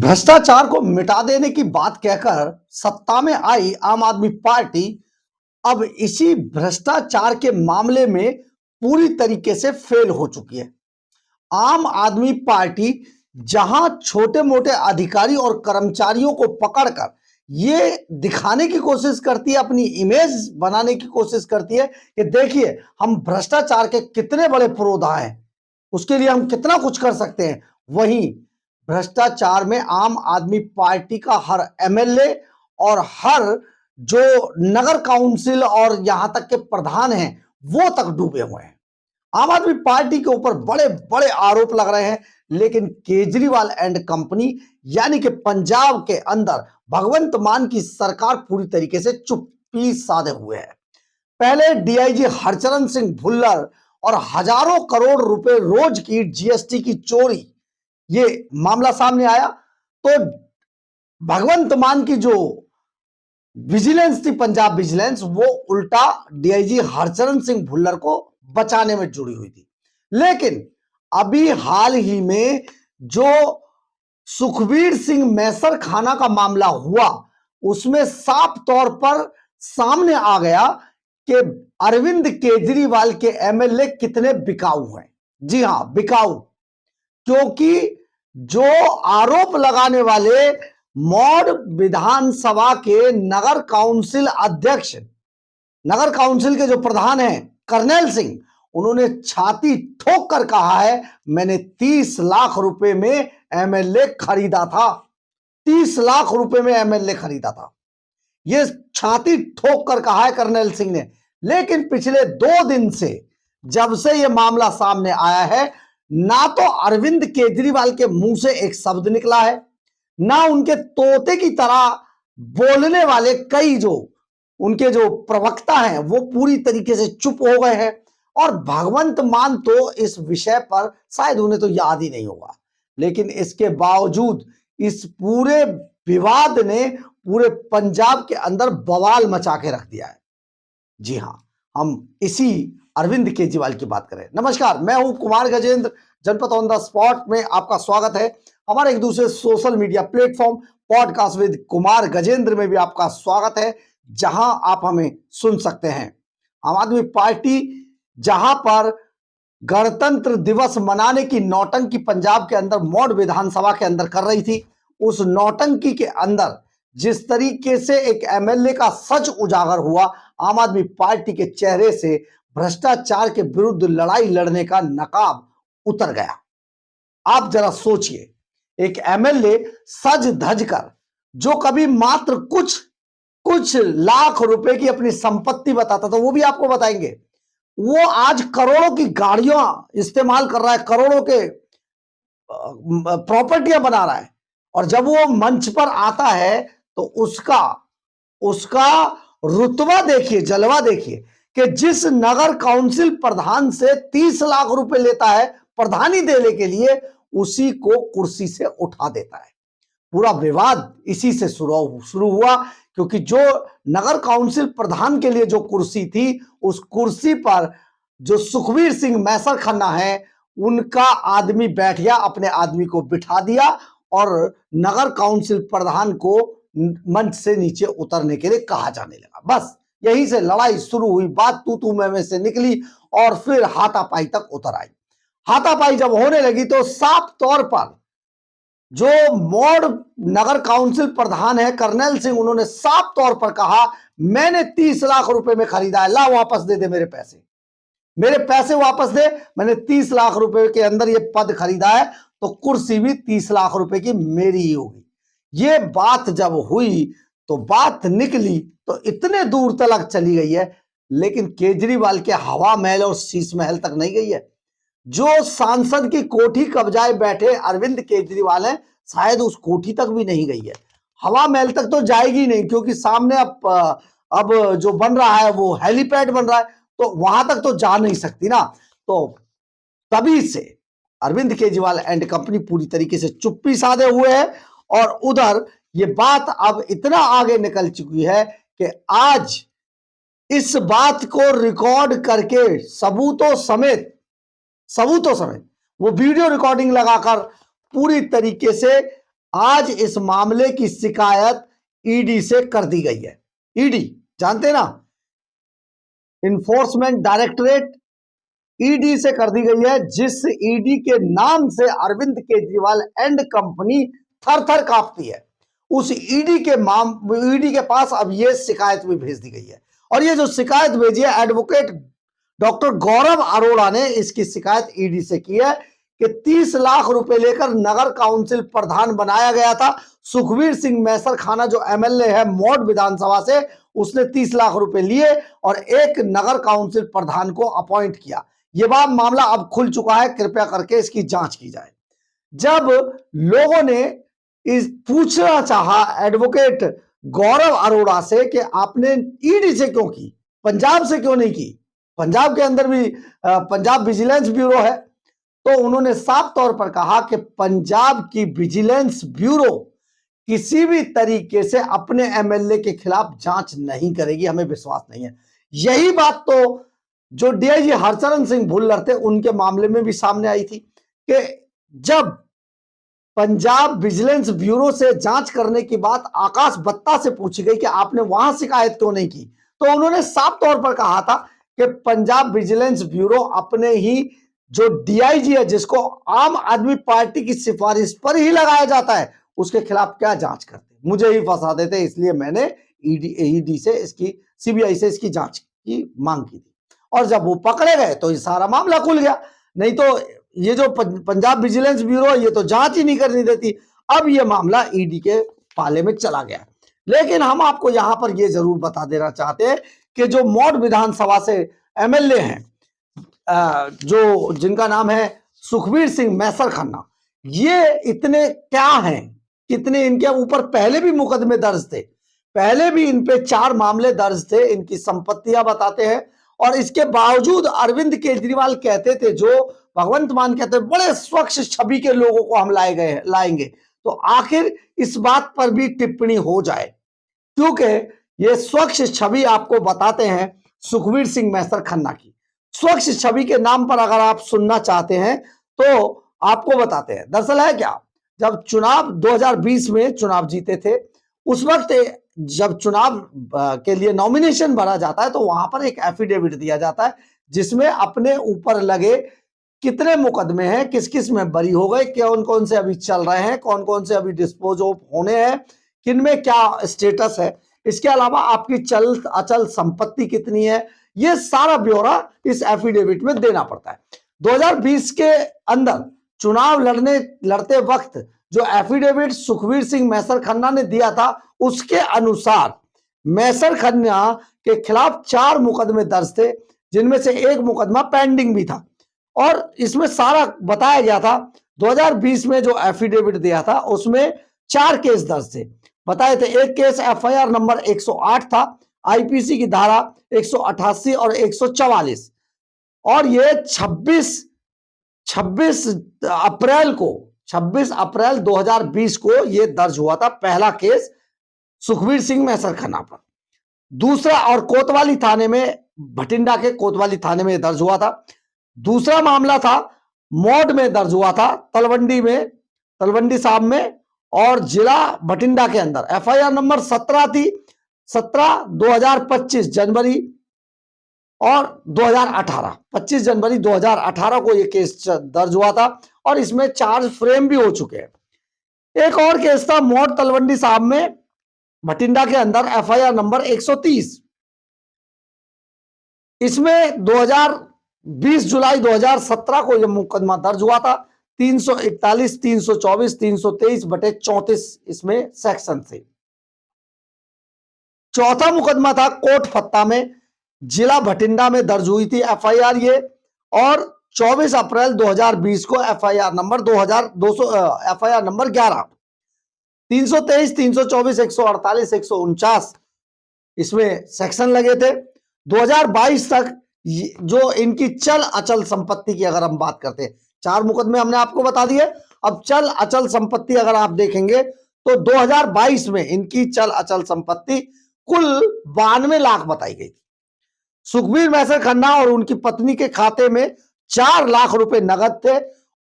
भ्रष्टाचार को मिटा देने की बात कहकर सत्ता में आई आम आदमी पार्टी अब इसी भ्रष्टाचार के मामले में पूरी तरीके से फेल हो चुकी है। आम आदमी पार्टी जहां छोटे मोटे अधिकारी और कर्मचारियों को पकड़कर ये दिखाने की कोशिश करती है, अपनी इमेज बनाने की कोशिश करती है कि देखिए हम भ्रष्टाचार के कितने बड़े पुरोधा हैं, उसके लिए हम कितना कुछ कर सकते हैं, वहीं भ्रष्टाचार में आम आदमी पार्टी का हर एमएलए और हर जो नगर काउंसिल और यहां तक के प्रधान हैं वो तक डूबे हुए हैं। आम आदमी पार्टी के ऊपर बड़े बड़े आरोप लग रहे हैं, लेकिन केजरीवाल एंड कंपनी यानी कि पंजाब के अंदर भगवंत मान की सरकार पूरी तरीके से चुप्पी साधे हुए है। पहले डीआईजी हरचरण सिंह भुल्लर और हजारों करोड़ रुपए रोज की जीएसटी की चोरी, ये मामला सामने आया तो भगवंत मान की जो विजिलेंस थी, पंजाब विजिलेंस, वो उल्टा डीआईजी हरचरण सिंह भुल्लर को बचाने में जुड़ी हुई थी। लेकिन अभी हाल ही में जो सुखबीर सिंह मैसर खाना का मामला हुआ, उसमें साफ तौर पर सामने आ गया कि अरविंद केजरीवाल के एमएलए कितने बिकाऊ हैं। जी हां, बिकाऊ, क्योंकि जो आरोप लगाने वाले मौड़ विधानसभा के नगर काउंसिल अध्यक्ष, नगर काउंसिल के जो प्रधान हैं कर्नैल सिंह, उन्होंने छाती ठोक कर कहा है मैंने 30 लाख रुपए में एमएलए खरीदा था, 30 लाख रुपए में एमएलए खरीदा था, यह छाती ठोक कर कहा है कर्नैल सिंह ने। लेकिन पिछले 2 दिन से जब से यह मामला सामने आया है, ना तो अरविंद केजरीवाल के मुंह से एक शब्द निकला है, ना उनके तोते की तरह बोलने वाले कई जो उनके जो प्रवक्ता हैं वो पूरी तरीके से चुप हो गए हैं। और भगवंत मान तो इस विषय पर शायद उन्हें तो याद ही नहीं होगा, लेकिन इसके बावजूद इस पूरे विवाद ने पूरे पंजाब के अंदर बवाल मचा के रख दिया है। जी हां, हम इसी अरविंद केजरीवाल की बात करें। नमस्कार, मैं हूं कुमार गजेंद्र, जनपद ऑन द स्पॉट में आपका स्वागत है। हमारे एक दूसरे social media platform podcast with Kumar Gajendra में भी आपका स्वागत है, जहां आप हमें सुन सकते हैं। आम आदमी पार्टी जहां पर गणतंत्र दिवस मनाने की नौटंकी पंजाब के अंदर मौड़ विधानसभा के अंदर कर रही थी, उस नौटंकी के अंदर जिस तरीके से एक एमएलए का सच उजागर हुआ, आम आदमी पार्टी के चेहरे से भ्रष्टाचार के विरुद्ध लड़ाई लड़ने का नकाब उतर गया। आप जरा सोचिए, एक एमएलए सज धज कर जो कभी मात्र कुछ लाख रुपए की अपनी संपत्ति बताता था, वो भी आपको बताएंगे, वो आज करोड़ों की गाड़ियां इस्तेमाल कर रहा है, करोड़ों के प्रॉपर्टियां बना रहा है, और जब वो मंच पर आता है तो उसका रुतबा देखिए, जलवा देखिए कि जिस नगर काउंसिल प्रधान से 30 लाख रुपए लेता है प्रधानी देने के लिए, उसी को कुर्सी से उठा देता है। पूरा विवाद इसी से शुरू हुआ, क्योंकि जो नगर काउंसिल प्रधान के लिए जो कुर्सी थी, उस कुर्सी पर जो सुखबीर सिंह मैसर खन्ना है, उनका आदमी बैठ गया, अपने आदमी को बिठा दिया और नगर काउंसिल प्रधान को मंच से नीचे उतरने के लिए कहा जाने लगा। बस यहीं से लड़ाई शुरू हुई, बात तू तू मैं से निकली और फिर हाथापाई तक उतर आई। हाथापाई जब होने लगी तो साफ तौर पर जो मौड़ नगर काउंसिल प्रधान है कर्नैल सिंह, उन्होंने साफ तौर पर कहा मैंने 30 लाख रुपए में खरीदा है, ला वापस दे दे मेरे पैसे, मेरे पैसे वापस दे, मैंने 30 लाख रुपए के अंदर ये पद खरीदा है, तो कुर्सी भी 30 लाख रुपए की मेरी ही होगी। ये बात जब हुई तो बात निकली तो इतने दूर तक चली गई है, लेकिन केजरीवाल के हवा महल और शीश महल तक नहीं गई है। जो सांसद की कोठी कब्जाए बैठे अरविंद केजरीवाल है, शायद उस कोठी तक भी नहीं गई है, हवा महल तक तो जाएगी नहीं, क्योंकि सामने अब जो बन रहा है वो हेलीपैड बन रहा है, तो वहां तक तो जा नहीं सकती ना। तो तभी से अरविंद केजरीवाल एंड कंपनी पूरी तरीके से चुप्पी साधे हुए है, और उधर ये बात अब इतना आगे निकल चुकी है कि आज इस बात को रिकॉर्ड करके सबूतों समेत वो वीडियो रिकॉर्डिंग लगाकर पूरी तरीके से आज इस मामले की शिकायत ईडी से कर दी गई है। ईडी जानते ना, इन्फोर्समेंट डायरेक्टरेट, ईडी से कर दी गई है, जिस ईडी के नाम से अरविंद केजरीवाल एंड कंपनी थर थर कांपती है, उस ईडी के पास अब यह शिकायत भी भेज दी गई है। और ये जो शिकायत भेजी है, एडवोकेट डॉक्टर गौरव अरोड़ा ने इसकी शिकायत ईडी से की है कि 30 लाख रुपए लेकर नगर काउंसिल प्रधान बनाया गया था सुखबीर सिंह मैसरखाना, जो एमएलए है मौड विधानसभा से, उसने 30 लाख रुपए लिए और एक नगर काउंसिल प्रधान को अपॉइंट किया। यह मामला अब खुल चुका है, कृपया करके इसकी जांच की जाए। जब लोगों ने पूछना चाहा एडवोकेट गौरव अरोड़ा से कि आपने ईडी से क्यों की, पंजाब से क्यों नहीं की, पंजाब के अंदर भी पंजाब विजिलेंस ब्यूरो है, तो उन्होंने साफ तौर पर कहा कि पंजाब की विजिलेंस ब्यूरो किसी भी तरीके से अपने एमएलए के खिलाप जांच नहीं करेगी, हमें विश्वास नहीं है। यही बात तो जो डीआईजी हरचरण सिंह भुल्लर थे उनके मामले में भी सामने आई थी कि जब पंजाब विजिलेंस ब्यूरो से जांच करने की बात आकाश बत्ता से पूछी गई कि आपने वहां शिकायत क्यों नहीं की, तो उन्होंने साफ तौर पर कहा था कि पंजाब विजिलेंस ब्यूरो अपने ही जो डीआईजी है, जिसको आम आदमी पार्टी की सिफारिश पर ही लगाया जाता है, उसके खिलाफ क्या जांच करते, मुझे ही फंसा देते। इसलिए मैंने ईडी से इसकी, सीबीआई से इसकी जांच की मांग की थी, और जब वो पकड़े गए तो ये सारा मामला खुल गया। नहीं तो ये जो पंजाब विजिलेंस ब्यूरो, ये तो जांच ही नहीं करनी देती। अब ये मामला ईडी के पाले में चला गया। लेकिन हम आपको यहां पर ये जरूर बता देना चाहते हैं कि जो मौड विधानसभा से एमएलए हैं, जो जिनका नाम है सुखबीर सिंह मैसरखाना, ये इतने क्या हैं, कितने इनके ऊपर पहले भी मुकदमे दर्ज थे, पहले भी इन पे 4 मामले दर्ज थे, इनकी संपत्तियां बताते हैं। और इसके बावजूद अरविंद केजरीवाल कहते थे, जो भगवंत मान कहते थे, बड़े स्वच्छ छवि के लोगों को हम लाएंगे। तो आखिर इस बात पर भी टिप्पणी हो जाए, क्योंकि ये स्वच्छ छवि आपको बताते हैं सुखबीर सिंह मैसरखाना की। स्वच्छ छवि के नाम पर अगर आप सुनना चाहते हैं तो आपको बताते हैं, दरअसल है क्या, जब चुनाव 2020 में चुनाव जीते थे, उस वक्त जब चुनाव के लिए नॉमिनेशन भरा जाता है तो वहां पर एक एफिडेविट दिया जाता है, जिसमें अपने ऊपर लगे कितने मुकदमे हैं, किस किस में बरी हो गए, कौन कौन से अभी चल रहे हैं, कौन कौन से अभी डिस्पोज ऑफ होने हैं, किन में क्या स्टेटस है, इसके अलावा आपकी चल अचल संपत्ति कितनी है, ये सारा ब्यौरा इस एफिडेविट में देना पड़ता है। 2020 के अंदर चुनाव लड़ते वक्त जो एफिडेविट सुखबीर सिंह मैसरखाना ने दिया था, उसके अनुसार मैसरखाना के खिलाफ 4 मुकदमे दर्ज थे, जिनमें से एक मुकदमा पेंडिंग भी था। और इसमें सारा बताया गया था, 2020 में जो एफिडेविट दिया था उसमें 4 केस दर्ज थे, बताए थे। एक केस एफआईआर नंबर 108 था, आईपीसी की धारा 188 और 144, और ये 26 अप्रैल 2020 को ये दर्ज हुआ था, पहला केस सुखबीर सिंह मैसरखाना पर। दूसरा, और कोतवाली थाने में, भटिंडा के कोतवाली थाने में दर्ज हुआ था। दूसरा मामला था मौड में दर्ज हुआ था, तलवंडी साहब में, और जिला भटिंडा के अंदर। एफआईआर नंबर 17 थी, 17/2025 जनवरी और 2018, 25 जनवरी 2018 को यह केस दर्ज हुआ था, और इसमें चार्ज फ्रेम भी हो चुके हैं। एक और केस था मौड तलवंडी साहब में, भटिंडा के अंदर, एफआईआर नंबर 130। इसमें 20 जुलाई 2017 को यह मुकदमा दर्ज हुआ था, 341, 324, 323/34 इसमें सेक्शन से। चौथा मुकदमा था कोट फत्ता में, जिला भटिंडा में दर्ज हुई थी एफआईआर ये, और 24 अप्रैल 2020 को एफआईआर नंबर 11 323, 324, 148, 149 इसमें सेक्शन लगे थे। 2022 तक जो इनकी चल अचल संपत्ति की अगर हम बात करते हैं, 4 मुकदमे हमने आपको बता दिए। अब चल अचल संपत्ति अगर आप देखेंगे तो 2022 में इनकी चल अचल संपत्ति कुल 92 लाख बताई गई। सुखबीर मैसरखाना और उनकी पत्नी के खाते में 4 लाख रुपए नगद थे,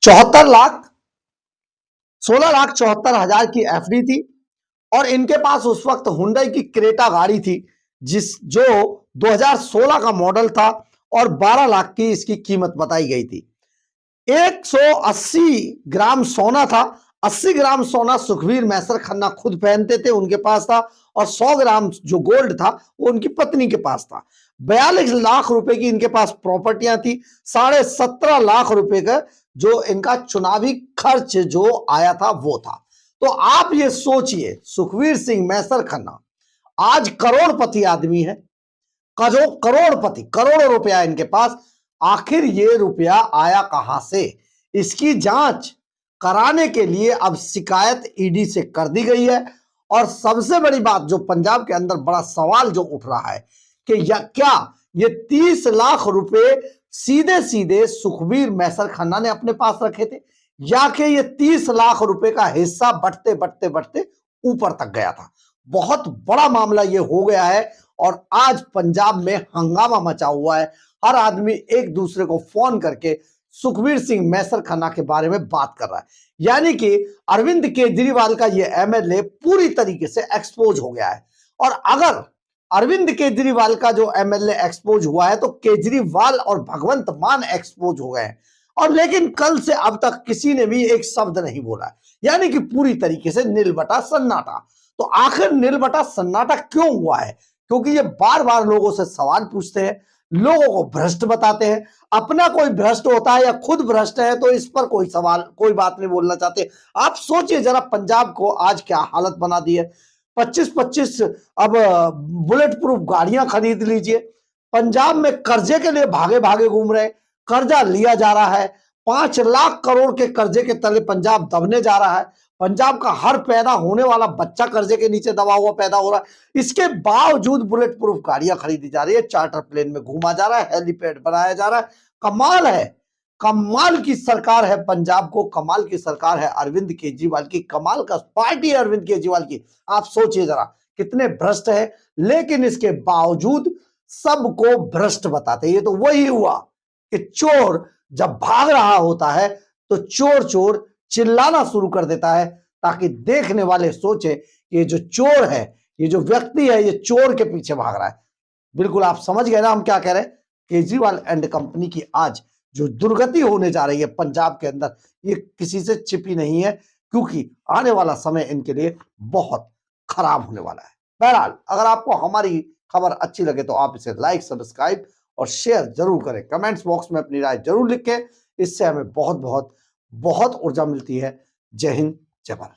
74 लाख 16,74,000 की एफडी थी और इनके पास उस वक्त हुंडई की क्रेटा गाड़ी थी जो 2016 का मॉडल था और 12 लाख की इसकी कीमत बताई गई थी। 180 ग्राम सोना था। 80 ग्राम सोना सुखबीर मैसर खन्ना खुद पहनते थे, उनके पास था, और 100 ग्राम जो गोल्ड था वो उनकी पत्नी के पास था। 42 लाख रुपए की इनके पास प्रॉपर्टियां थी। 17.5 लाख रुपए का जो इनका चुनावी खर्च जो आया था वो था। तो आप ये सोचिए, सुखबीर सिंह मैसर खन्ना आज करोड़पति आदमी है, करोड़पति, करोड़ों रुपया इनके पास। आखिर ये रुपया आया कहां से, इसकी जांच कराने के लिए अब शिकायत ईडी से कर दी गई है। और सबसे बड़ी बात जो पंजाब के अंदर बड़ा सवाल जो उठ रहा है कि क्या ये 30 लाख रुपए सीधे सीधे सुखबीर मैसर खन्ना ने अपने पास रखे थे, या कि ये 30 लाख रुपए का हिस्सा बढ़ते बढ़ते बढ़ते ऊपर तक गया था। बहुत बड़ा मामला ये हो गया है और आज पंजाब में हंगामा मचा हुआ है। हर आदमी एक दूसरे को फोन करके सुखबीर सिंह मैसर खन्ना के बारे में बात कर रहा है। यानी कि अरविंद केजरीवाल का ये एमएलए पूरी तरीके से एक्सपोज हो गया है। और अगर अरविंद केजरीवाल का जो एमएलए एक्सपोज हुआ है तो केजरीवाल और भगवंत मान एक्सपोज हो गए हैं। और लेकिन कल से अब तक किसी ने भी एक शब्द नहीं बोला, यानी कि पूरी तरीके से नीलबटा सन्नाटा। तो आखिर नीलबटा सन्नाटा क्यों हुआ है? क्योंकि ये बार बार लोगों से सवाल पूछते हैं, लोगों को भ्रष्ट बताते हैं। अपना कोई भ्रष्ट होता है या खुद भ्रष्ट है तो इस पर कोई सवाल, कोई बात नहीं बोलना चाहते। आप सोचिए जरा, पंजाब को आज क्या हालत बना दी है। 25-25 अब बुलेट प्रूफ गाड़ियां खरीद लीजिए। पंजाब में कर्जे के लिए भागे भागे घूम रहे, कर्जा लिया जा रहा है। 5 लाख करोड़ के कर्जे के तले पंजाब दबने जा रहा है। पंजाब का हर पैदा होने वाला बच्चा कर्जे के नीचे दबा हुआ पैदा हो रहा है। इसके बावजूद बुलेट प्रूफ गाड़ियां खरीदी जा रही है, चार्टर प्लेन में घूमा जा रहा है, हेलीपैड बनाया जा रहा है। कमाल है, कमाल की सरकार है पंजाब को, कमाल की सरकार है अरविंद केजरीवाल की, कमाल का पार्टी है अरविंद केजरीवाल की। आप सोचिए जरा कितने भ्रष्ट है, लेकिन इसके बावजूद सबको भ्रष्ट बताते। ये तो वही हुआ कि चोर जब भाग रहा होता है तो चोर चोर चिल्लाना शुरू कर देता है, ताकि देखने वाले सोचे ये जो चोर है, ये जो व्यक्ति है, ये चोर के पीछे भाग रहा है। बिल्कुल आप समझ गए ना हम क्या कह रहे हैं। केजरीवाल एंड कंपनी की आज जो दुर्गति होने जा रही है पंजाब के अंदर, ये किसी से छिपी नहीं है, क्योंकि आने वाला समय इनके लिए बहुत खराब होने वाला है। बहरहाल, अगर आपको हमारी खबर अच्छी लगे तो आप इसे लाइक, सब्सक्राइब और शेयर जरूर करें। कमेंट्स बॉक्स में अपनी राय जरूर लिखें, इससे हमें बहुत बहुत बहुत ऊर्जा मिलती है। जय हिंद, जय भारत।